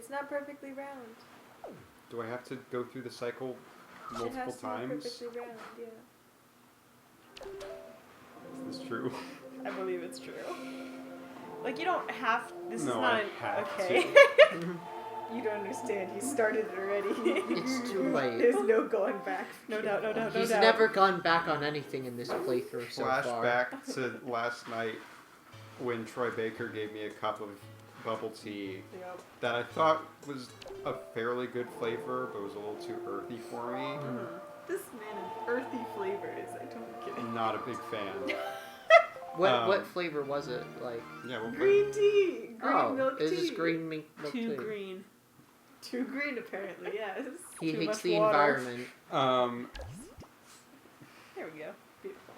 It's not perfectly round. Do I have to go through the cycle multiple times? It has to be perfectly round, yeah. Is this true? I believe it's true. Like, you don't have... This is not I an... have Okay. to. You don't understand. He started it already. It's too late. There's no going back. No doubt, no doubt, no He's doubt. never gone back on anything in this playthrough so far. Flashback to last night when Troy Baker gave me a cup of bubble tea that I thought was a fairly good flavor, but was a little too earthy for me. Mm. This man is earthy flavors. I don't get it. I'm not a big fan. What flavor was it? Like Yeah, what Green tea. Green milk tea. is this green milk tea? Too green. Too green, apparently, yes. He Too hates much the water. environment. There we go. Beautiful.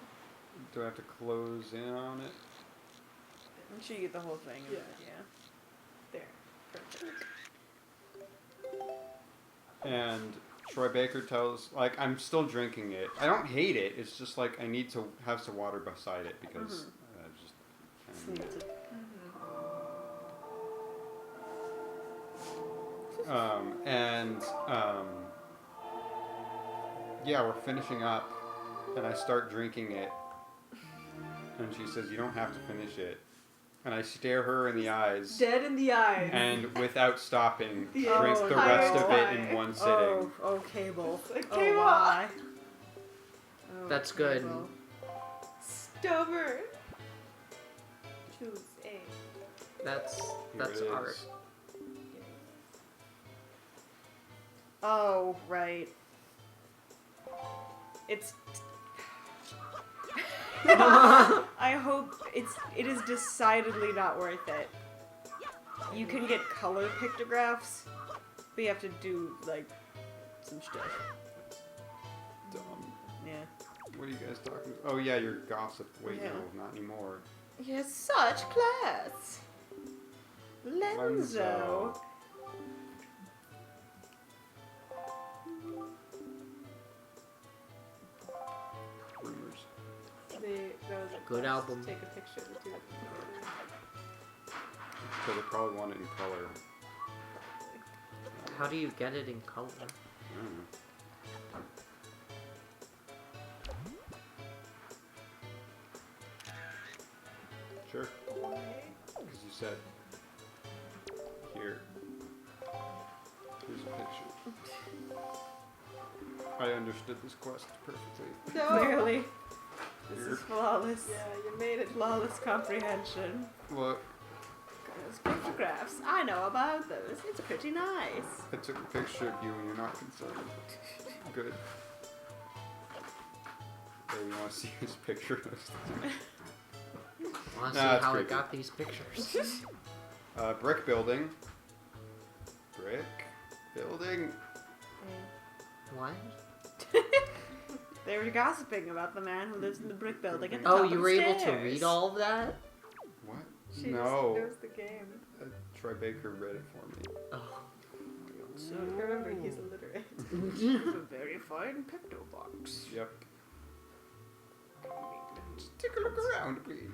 Do I have to close in on it? I'm sure you get the whole thing. Yeah. There. Perfect. And Troy Baker tells, like, I'm still drinking it. I don't hate it. It's just like I need to have some water beside it because yeah, we're finishing up, and I start drinking it, and she says, "You don't have to finish it." And I stare her in the eyes. Dead in the eyes. And without stopping, The drink the rest of it in one sitting. Oh, Cable. Oh, why? Oh, That's good. Cable. Stubborn. Choose A. That's Here it art. is. Oh, right. It's... I hope it is decidedly not worth it. You can get color pictographs, but you have to do, like, some stuff. Dumb. Yeah. What are you guys talking about? Oh yeah, you're gossip. Wait, Yeah. no, not anymore. He has such class. Lenzo. Rumors. That was a Good album. Take a picture of the two. So they probably want it in color. How do you get it in color? I don't know. Sure. Because you said, here. Here's a picture. I understood this quest perfectly. No. Clearly. This Here. is flawless. Yeah, you made it. Flawless comprehension. Look, Those pictographs. I know about those. It's pretty nice. I took a picture of you and you're not concerned. Good. Hey, you want to see this picture? I want to Nah, see it's how I creepy. got these pictures. Brick building. Brick building. What? They were gossiping about the man who lives in the brick building at the Oh, top of you the were able to stairs. read all of that? What? She No. just knows the game. Troy Baker read it for me. Oh. So remember, he's illiterate. A very fine picto box. Yep. Just take a look around, please.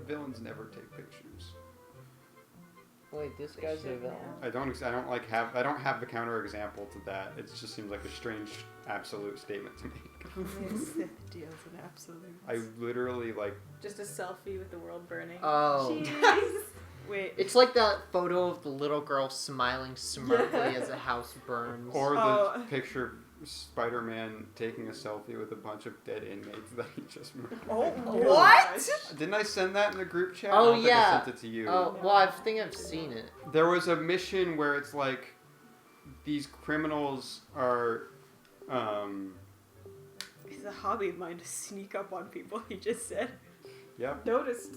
Villains never take pictures. Wait, this guy's a villain. I don't have the counter example to that. It just seems like a strange absolute statement to make. Sith deals in absolutes. I literally like. Just a selfie with the world burning. Oh. Jeez. Wait. It's like that photo of the little girl smiling smirkly as a house burns. Or the picture of Spider-Man taking a selfie with a bunch of dead inmates that he just murdered. Oh, what? Didn't I send that in the group chat? Oh, I don't think yeah. I sent it to you. Oh, well, I think I've seen it. There was a mission where it's like these criminals are. It's a hobby of mine to sneak up on people, he just said. Yep. Noticed.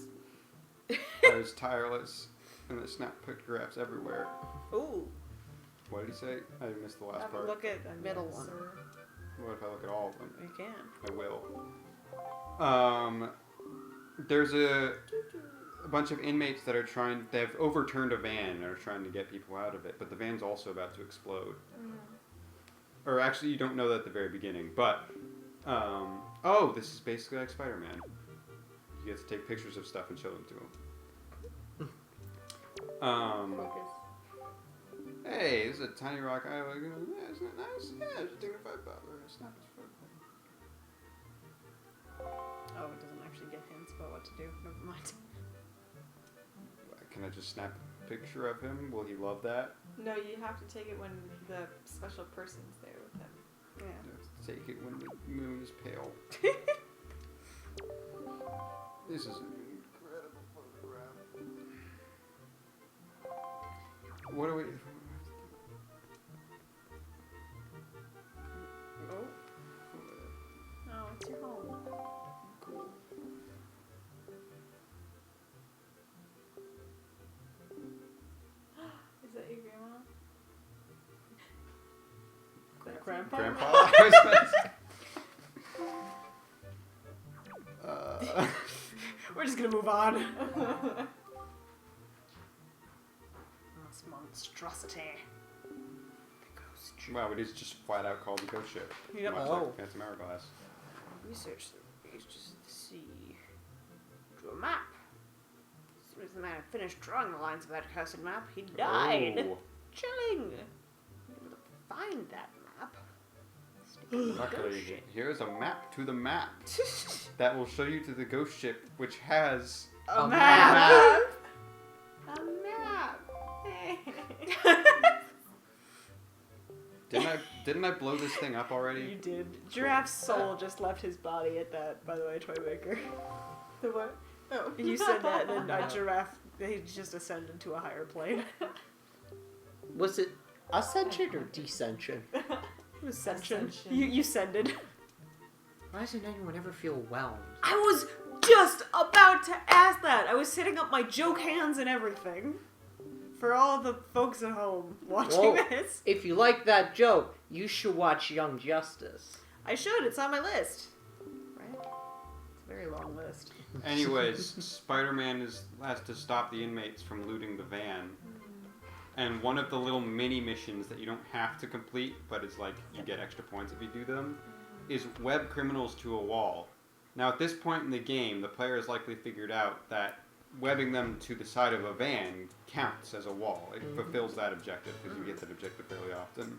I was tireless, and the snap pictographs everywhere. Ooh. What did he say? I missed the last Have a part. look at the middle one. What if I look at all of them? You can. I will. There's a bunch of inmates that are trying. They've overturned a van and are trying to get people out of it, but the van's also about to explode. Or actually, you don't know that at the very beginning, but oh, this is basically like Spider-Man. You get to take pictures of stuff and show them to him. Focus. Hey, this is a tiny rock island. Yeah, isn't it nice? Yeah, it's a dignified butler. Snap his foot. Oh, it doesn't actually get hints about what to do. Never mind. Can I just snap a picture of him? Will he love that? No, you have to take it when the special person's there with him. Yeah. You have to take it when the moon is pale. This is an incredible photograph. What do we... Oh. Oh, it's your home. Cool. Is that your grandma? Grandpa? Grandpa? We're just gonna move on. This monstrosity. The ghost ship. Wow, it is just flat out called the ghost ship. Yep. Much Oh. like Phantom Hourglass. Research the reaches of the sea. Drew a map. As soon as the man had finished drawing the lines of that cursed map, he died. Oh. Chilling. Able to find that map. Stick it in the ghost Luckily, ship. here's a map to the map that will show you to the ghost ship, which has... A map. map. A map! Hey! Didn't I blow this thing up You already? did. Giraffe's soul just left his body at that, by the way, Toy Maker. The what? Oh. You said that, and then Giraffe, he just ascended to a higher plane. Was it ascension or descension? It was ascension. Ascension. You sended. Why doesn't anyone ever feel whelmed? I was just about to ask that. I was setting up my joke hands and everything. For all the folks at home watching Whoa. this. If you like that joke, you should watch Young Justice. I should, it's on my list. Right? It's a very long list. Anyways, Spider-Man has to stop the inmates from looting the van. And one of the little mini missions that you don't have to complete, but it's like you get extra points if you do them, is web criminals to a wall. Now at this point in the game, the player has likely figured out that webbing them to the side of a van counts as a wall. It fulfills that objective because you get that objective fairly often.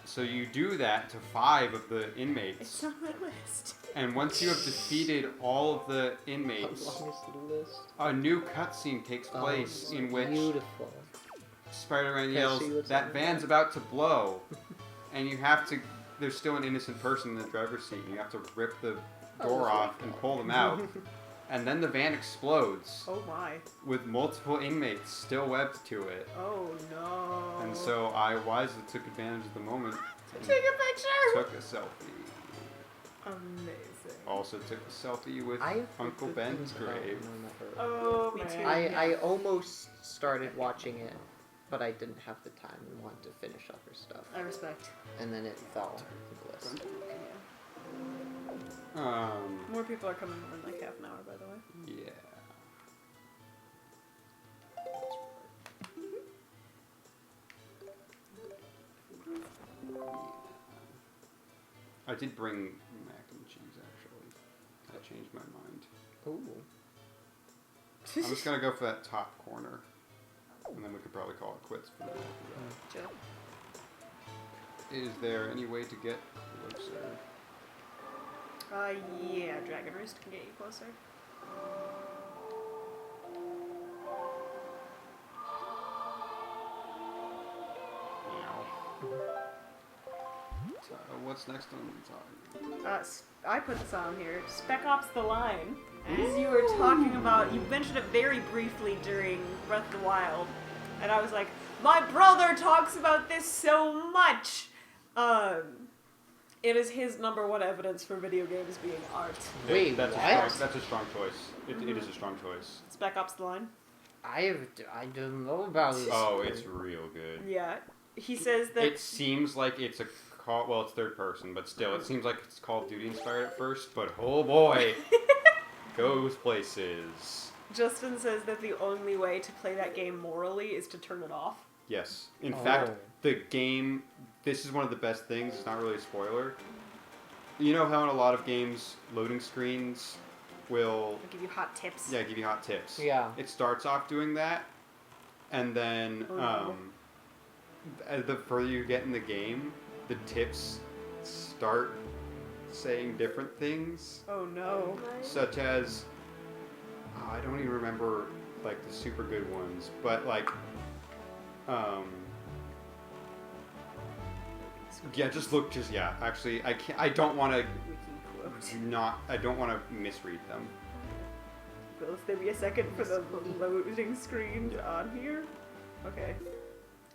So you do that to 5 of the inmates. It's on my list. And once you have defeated all of the How inmates, long is the list? a new cutscene takes place in which Beautiful. Spider-Man Can I yells, see what's "That on van's about to blow," and you have to. There's still an innocent person in the driver's seat. And you have to rip the door off and pull them out, and then the van explodes Oh my. with multiple inmates still webbed to it. Oh no. And so I wisely took advantage of the moment and Take a picture! took a selfie. Amazing. Also took a selfie with I have Uncle good Ben's things about grave. None of her. Oh, Me man. too. I almost started watching it, but I didn't have the time and wanted to finish up her stuff. I respect. And then it fell to the list. More people are coming in like half an hour, by the way. Yeah. I did bring mac and cheese actually. I changed my mind. Ooh. I'm just gonna go for that top corner, and then we could probably call it quits for now. Chill. Is there any way to get closer? Yeah, Dragon Roost can get you closer. So, what's next on the time? I put this on here. Spec Ops The Line. As you were talking about, you mentioned it very briefly during Breath of the Wild. And I was like, my brother talks about this so much! It is his number one evidence for video games being art. Wait, that's what? That's a strong choice. It is a strong choice. Spec Ops The Line. I don't know about this. Oh, it's real good. Yeah. He says that... It seems like it's a call. Well, it's third person, but still, it seems like it's Call of Duty inspired at first. But oh boy, goes places. Justin says that the only way to play that game morally is to turn it off. Yes. In Oh. fact, the game. This is one of the best things. It's not really a spoiler. You know how in a lot of games, loading screens will I'll give you hot tips. give you hot tips. Yeah. It starts off doing that, and then Oh. the further you get in the game, the tips start saying different things, Oh no. such as I don't even remember like the super good ones, but like yeah, actually I don't want to I don't want to misread them. Will there be a second for the loading screen on here? Okay.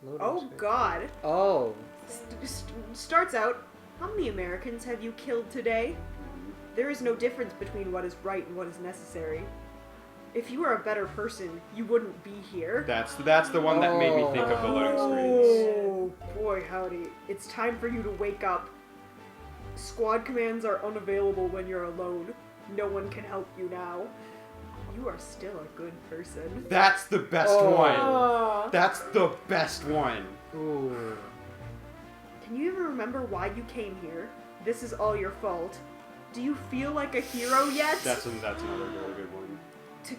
Loading Oh screen. god. Oh. Starts out, how many Americans have you killed today? There is no difference between what is right and what is necessary. If you were a better person, you wouldn't be here. That's the one that made me think of the loading screens. Oh boy howdy. It's time for you to wake up. Squad commands are unavailable when you're alone. No one can help you now. You are still a good person. That's the best Oh. one. That's the best one. Ooh. Can you even remember why you came here? This is all your fault. Do you feel like a hero yet? That's another really good one. To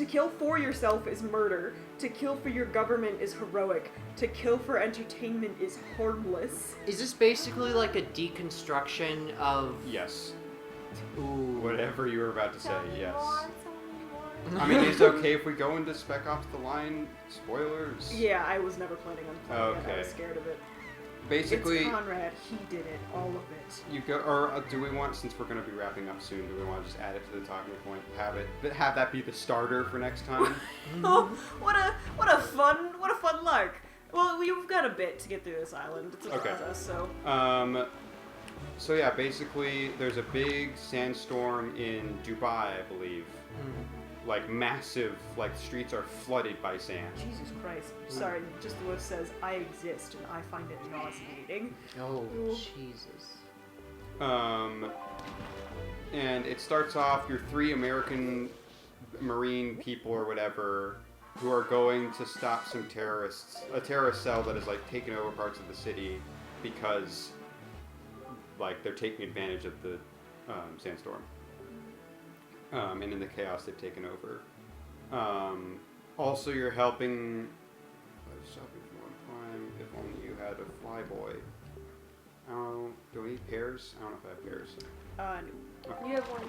kill for yourself is murder. To kill for your government is heroic. To kill for entertainment is harmless. Is this basically like a deconstruction of... Yes. Ooh. Whatever you were about to say, Tell me yes. more, tell me more. I mean, it's okay if we go into Spec Ops The Line spoilers. Yeah, I was never planning on playing it. I Okay. was scared of it. Basically, It's Conrad. He did it. All of it. you go, or do we want, since we're going to be wrapping up soon, do we want to just add it to the talking point? Have that be the starter for next time? Oh, what a fun lark. Well, we've got a bit to get through this island. It's a Okay. process, so. So yeah, basically, there's a big sandstorm in Dubai, I believe. Like massive, like streets are flooded by sand. Jesus Christ. Sorry, just the list says, I exist, and I find it nauseating. Oh, Ooh. Jesus. And it starts off, you're 3 American Marine people or whatever who are going to stop some terrorists, a terrorist cell that is like taking over parts of the city because like they're taking advantage of the sandstorm. And in the chaos they've taken over. Also, you're helping. I was shopping for one time. If only you had a flyboy. Oh, do we need pairs? I don't know if I have pairs. No. You have one.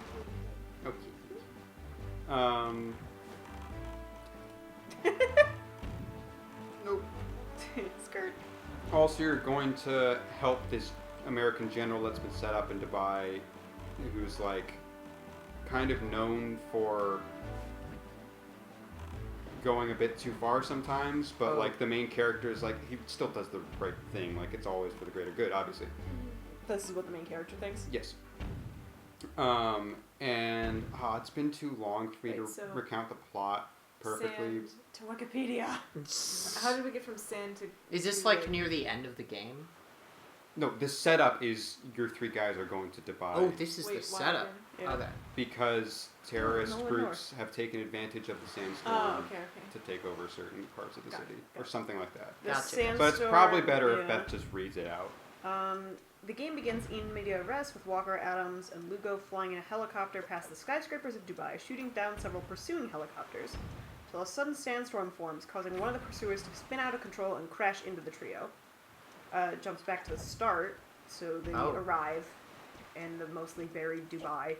Okay. Nope. Skirt. Also, you're going to help this American general that's been set up in Dubai, who's like kind of known for going a bit too far sometimes, but like the main character is like, he still does the right thing. Like, it's always for the greater good, obviously. This is what the main character thinks. Yes. And it's been too long for me Wait, to so recount the plot perfectly. Sand. To Wikipedia. How did we get from sand to... Is this like near the end of the game? No, this setup is your 3 guys are going to Dubai. Oh, this is Wait, the why setup. again? Yeah. Okay. Because terrorist No one groups have taken advantage of the sandstorm Oh, okay. to take over certain parts of the Got city, it, or got it. something like that. The Gotcha. sandstorm, But it's probably better yeah. if Beth just reads it out. The game begins in media res with Walker, Adams, and Lugo flying in a helicopter past the skyscrapers of Dubai, shooting down several pursuing helicopters, till a sudden sandstorm forms, causing one of the pursuers to spin out of control and crash into the trio. Jumps back to the start, so they arrive in the mostly buried Dubai.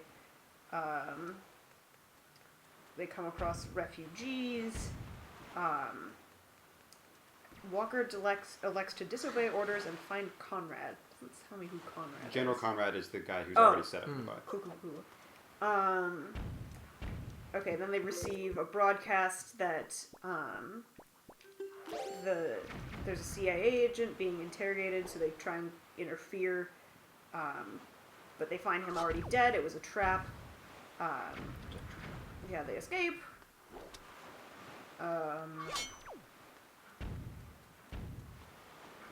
They come across refugees. Walker elects to disobey orders and find Conrad. Doesn't tell me who Conrad General is. Conrad is the guy who's Oh. already set up Dubai. Cool, cool, cool. Okay, then they receive a broadcast that there's a CIA agent being interrogated, so they try and interfere. But they find him already dead. It was a trap. Yeah, they escape.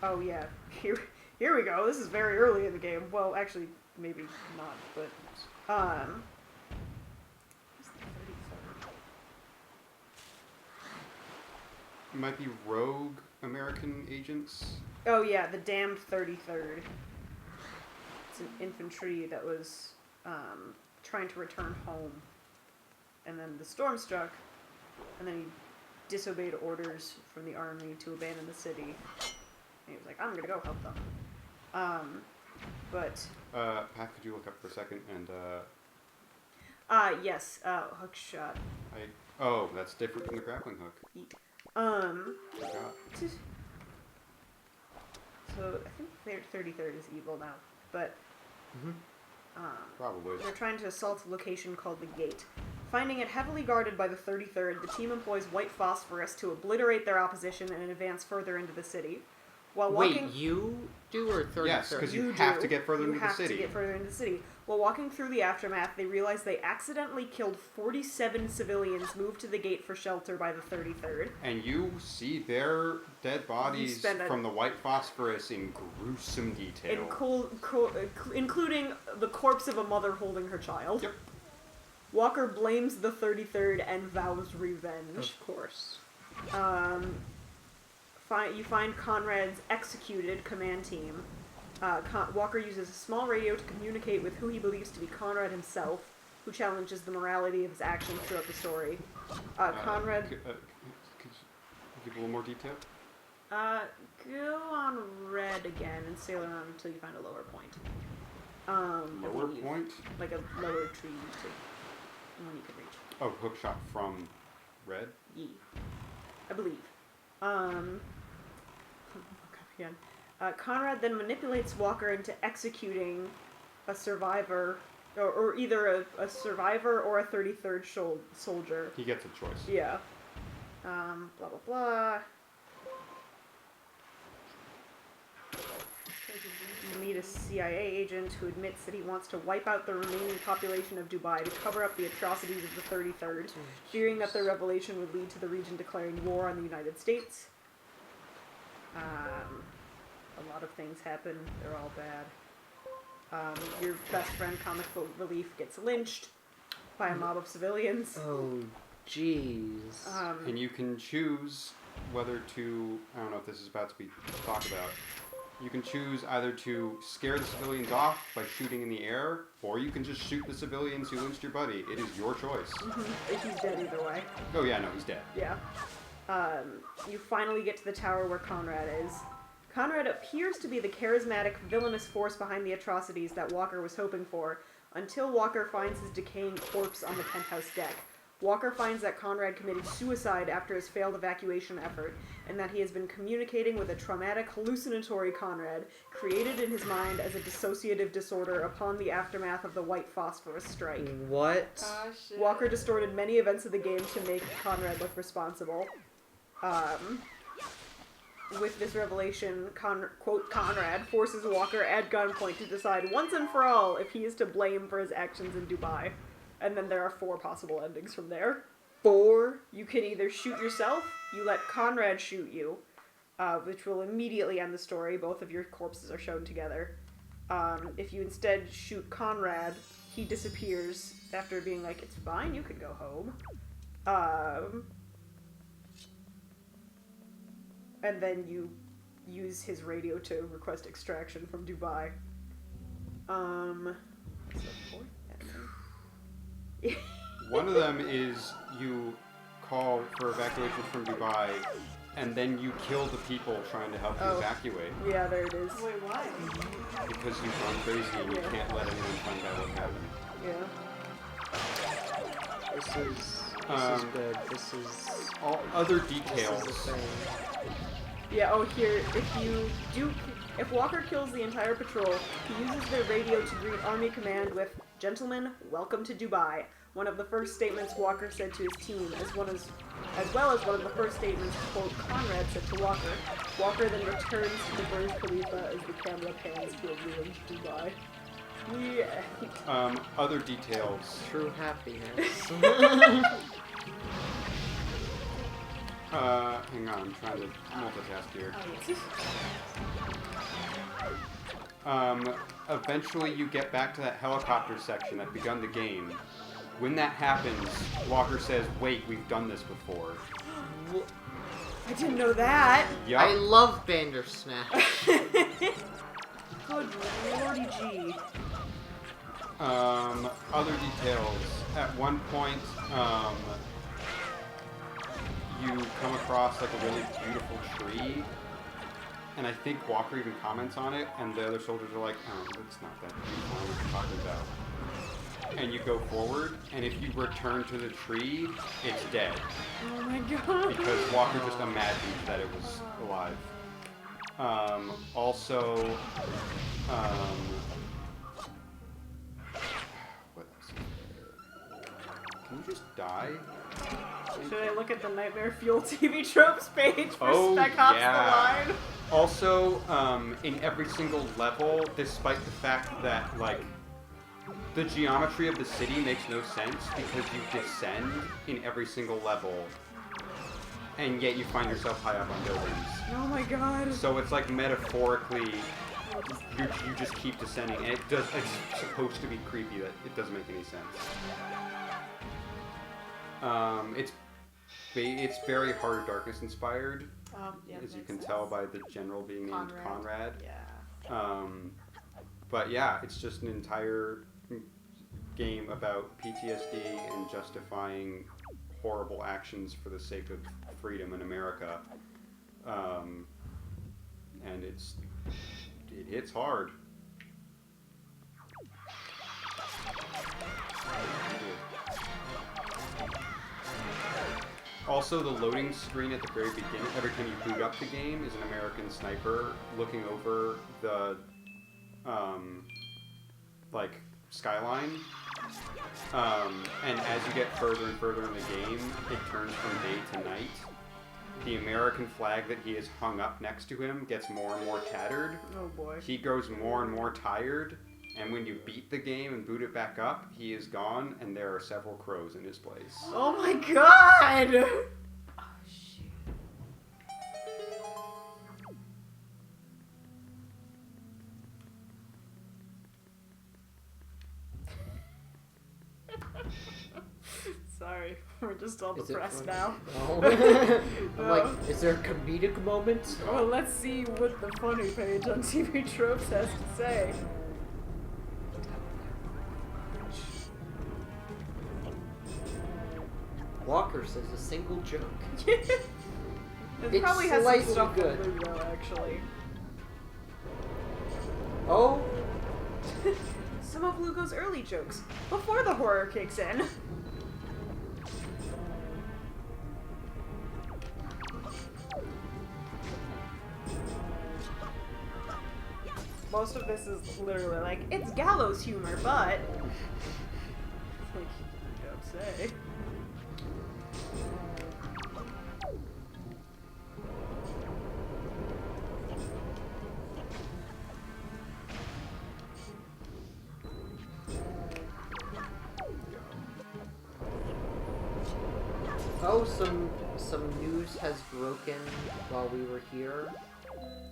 Oh yeah, here we go. This is very early in the game. Well, actually, maybe not, but It might be rogue American agents. oh yeah, the damned 33rd. It's an infantry that was trying to return home, and then the storm struck, and then disobeyed orders from the army to abandon the city. And he was like, I'm gonna go help them. Pat, could you look up for a second and Yes, hook shot. Oh, that's different from the grappling hook. Forgot. So I think 33rd is evil now, but Probably. they're trying to assault a location called the Gate. Finding it heavily guarded by the 33rd, the team employs white phosphorus to obliterate their opposition and advance further into the city. While walking, Wait, you do or 33rd? Yes, because you have to get further into the You have city. to get further into the city. While walking through the aftermath, they realize they accidentally killed 47 civilians moved to the Gate for shelter by the 33rd. And you see their dead bodies from the white phosphorus in gruesome detail. Including the corpse of a mother holding her child. Yep. Walker blames the 33rd and vows revenge. Of course. You find Conrad's executed command team. Walker uses a small radio to communicate with who he believes to be Conrad himself, who challenges the morality of his actions throughout the story. Conrad... Could you give a little more detail? Go on red again and sail around until you find a lower point. Lower point? Like a lower tree one you can reach. Oh, hook shot from red? Ye. I believe. Look up again. Conrad then manipulates Walker into executing a survivor, or either a survivor or a 33rd soldier. He gets a choice. Yeah. Blah, blah, blah. You meet a CIA agent who admits that he wants to wipe out the remaining population of Dubai to cover up the atrocities of the 33rd, fearing that the revelation would lead to the region declaring war on the United States. A lot of things happen. They're all bad. Your best friend, Comic Book Relief, gets lynched by a mob of civilians. Oh, jeez. And you can choose whether to... I don't know if this is about to be talked about. You can choose either to scare the civilians off by shooting in the air, or you can just shoot the civilians who lynched your buddy. It is your choice. If he's dead either way. Oh yeah, no, he's dead. Yeah. You finally get to the tower where Conrad is. Conrad appears to be the charismatic, villainous force behind the atrocities that Walker was hoping for, until Walker finds his decaying corpse on the penthouse deck. Walker finds that Conrad committed suicide after his failed evacuation effort, and that he has been communicating with a traumatic, hallucinatory Conrad, created in his mind as a dissociative disorder upon the aftermath of the white phosphorus strike. What? Oh, shit. Walker distorted many events of the game to make Conrad look responsible. With this revelation, quote, Conrad forces Walker at gunpoint to decide once and for all if he is to blame for his actions in Dubai. And then there are 4 possible endings from there. 4, you can either shoot yourself, you let Conrad shoot you, which will immediately end the story. Both of your corpses are shown together. If you instead shoot Conrad, he disappears after being like, it's fine, you can go home. And then you use his radio to request extraction from Dubai. What's the 4th ending? One of them is you call for evacuation from Dubai, and then you kill the people trying to help you evacuate. Yeah, there it is. Wait, why? Because you've gone crazy and you can't let anyone find out what happened. Yeah. This is good. This is... All other This details. is the thing. Yeah, here, if Walker kills the entire patrol, he uses their radio to greet Army Command with, "Gentlemen, welcome to Dubai." One of the first statements Walker said to his team, as well as one of the first statements, quote, Conrad said to Walker. Walker then returns to the Burj Khalifa as the camera pans to a ruined Dubai. Yeah. Other details. True happiness. Hang on, I'm trying to multitask here. Eventually you get back to that helicopter section that begun the game. When that happens, Walker says, wait, we've done this before. I didn't know that. Yup. I love Bandersnatch. Good lordy gee. Other details. At one point, you come across like a really beautiful tree, and I think Walker even comments on it, and the other soldiers are like, "Oh, it's not that beautiful. What are you talking about?" And you go forward, and if you return to the tree, it's dead. Oh my god. Because Walker just imagined that it was alive. Also, what else is there? Can you just die? Should I look at the Nightmare Fuel TV tropes page for Oh, Spec Ops yeah. The Line? Also, in every single level, despite the fact that, like, the geometry of the city makes no sense because you descend in every single level, and yet you find yourself high up on buildings. Oh my god. So it's like metaphorically, you just keep descending, and it's supposed to be creepy that it doesn't make any sense. It's very Heart of Darkness inspired, Yeah, as you makes can sense. tell by the general being named Conrad. Yeah. But yeah, it's just an entire game about PTSD and justifying horrible actions for the sake of freedom in America. And it hits hard. Also, the loading screen at the very beginning, every time you boot up the game, is an American sniper looking over the, like, skyline. And as you get further and further in the game, it turns from day to night. The American flag that he has hung up next to him gets more and more tattered. Oh boy. He grows more and more tired, and when you beat the game and boot it back up, he is gone, and there are several crows in his place. Oh my god! Oh shoot. Sorry, we're just all Is it depressed funny? now. No. I'm No. like, is there a comedic moment? Well, let's see what the funny page on TV Tropes has to say. Walker says a single joke. It It's probably has some slightly stuff good. with Lugo, actually. Oh, Some of Lugo's early jokes, before the horror kicks in. Most of this is literally like, it's gallows humor, but... It's like, you don't say. oh, some news has broken while we were here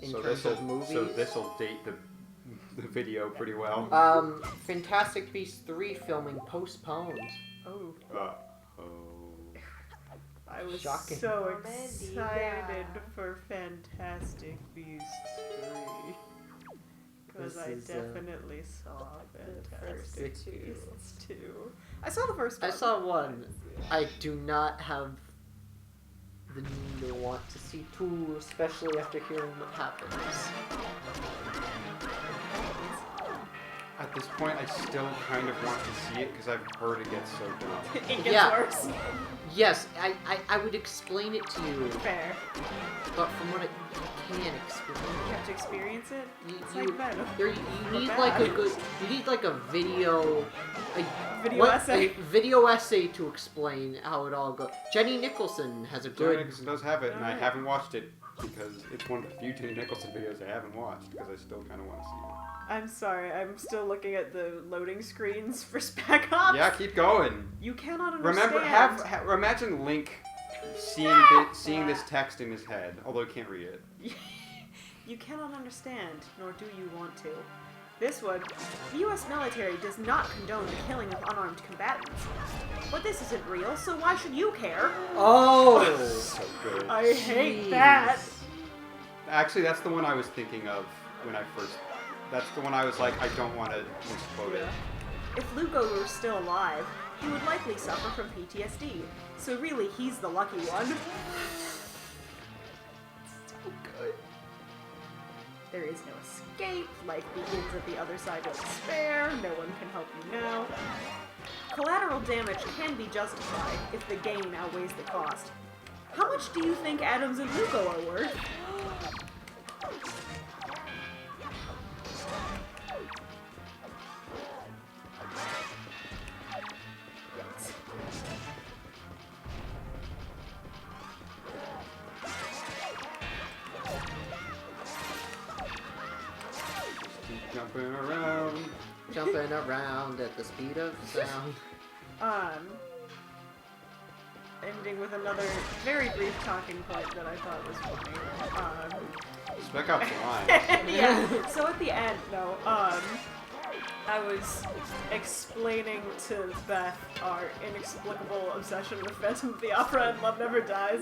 in terms of movies. So this'll date the video pretty well. Fantastic Beasts 3 filming postponed. Oh, Oh. I was Shocking. so Comedy, excited yeah. for Fantastic Beasts 3. Because This I is, definitely saw Fantastic first two. Beasts 2. I saw the first I one. saw one. I do not have the need to want to see 2, especially after hearing what happens. At this point, I still kind of want to see it because I've heard it gets so dumb. It gets Yeah. worse. Yes, I would explain it to you, Fair. but from what you can't explain You have to experience it. You, It's you, like Venom. you But need bad. like a good, you need like a video, Video essay. a video essay to explain how it all goes. Jenny Nicholson has a Jack good, Nicholson does have it, and I Alright. haven't watched it because it's one of the few Jenny Nicholson videos I haven't watched because I still kind of want to see it. I'm sorry, I'm still looking at the loading screens for Spec Ops. Yeah, keep going. You cannot understand. Remember, imagine Link seeing seeing this text in his head, although he can't read it. You cannot understand, nor do you want to. This one, the U.S. military does not condone the killing of unarmed combatants. But this isn't real, so why should you care? oh, So good. I hate Jeez. that. Actually, that's the one I was thinking of when I first. That's the one I was like, I don't want to misquote it. If Lugo were still alive, he would likely suffer from PTSD. So really, he's the lucky one. So good. There is no escape. Life begins at the other side of despair. No one can help you now. Collateral damage can be justified if the gain outweighs the cost. How much do you think Adams and Luco are worth? Jumping around. Jumping around at the speed of sound. Ending with another very brief talking point that I thought was funny. Spec Ops the Line. Yeah. So at the end, I was explaining to Beth our inexplicable obsession with Phantom of the Opera and Love Never Dies,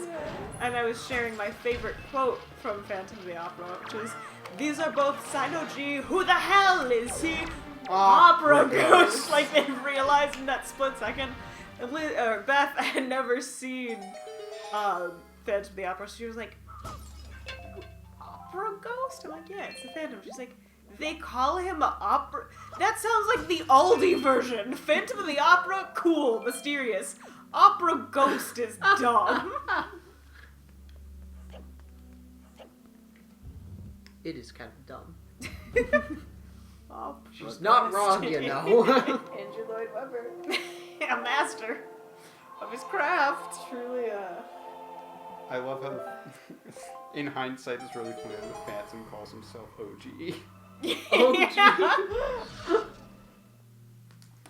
and I was sharing my favorite quote from Phantom of the Opera, which is, "These are both Sino-G. Who the hell is he? Opera Ghost." Like they realized in that split second. Beth had never seen Phantom of the Opera, so she was like, "Opera Ghost?" I'm like, "Yeah, it's the Phantom." She's like, "They call him a opera? That sounds like the Aldi version. Phantom of the Opera? Cool, mysterious. Opera Ghost is dumb." It is kind of dumb. Opera She's not Ghost. wrong, you know. Andrew Lloyd Webber. A master of his craft. Truly, I love how, in hindsight, it's really funny that the Phantom calls himself OG.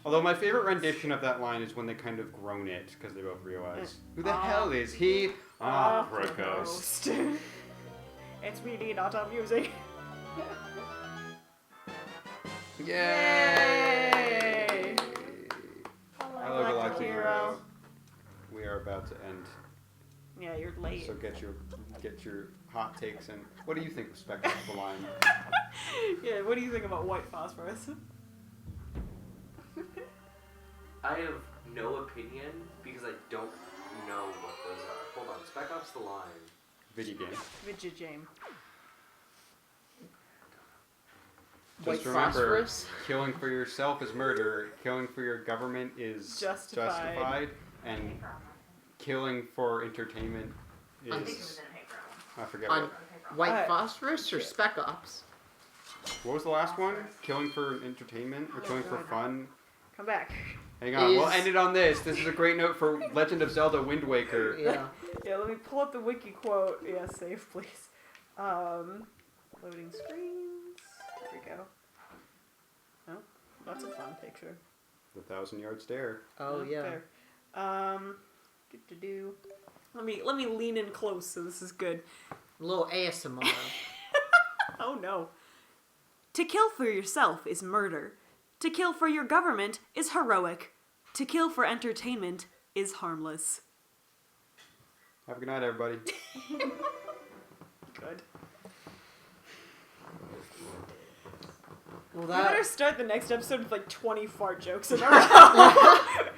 Although my favorite rendition of that line is when they kind of groan it, because they both realize, who the hell is he? Opera Ghost. It's really not amusing. Yay! I look Like like a a hero. hero. We are about to end, Yeah, you're late. so get your hot takes in. What do you think of Spec Ops the Line? Yeah, what do you think about white phosphorus? I have no opinion because I don't know what those are. Hold on, Spec Ops the Line. Video game. Vijay. White Just remember, phosphorus? killing for yourself is murder, killing for your government is Justified. and killing for entertainment is... I forget On what. White Phosphorus or Spec Ops? What was the last one? Killing for entertainment or killing for fun? Come back. Hang on, we'll end it on this. This is a great note for Legend of Zelda Wind Waker. Yeah. Yeah, let me pull up the wiki quote. Yeah, save please. Loading screens. There we go. Oh, that's a fun picture. The 1,000-yard stare. Oh, yeah. There. Let me lean in close so this is good. A little ASMR. Oh no. To kill for yourself is murder. To kill for your government is heroic. To kill for entertainment is harmless. Have a good night, everybody. Good. Well, We better start the next episode with like 20 fart jokes in a row.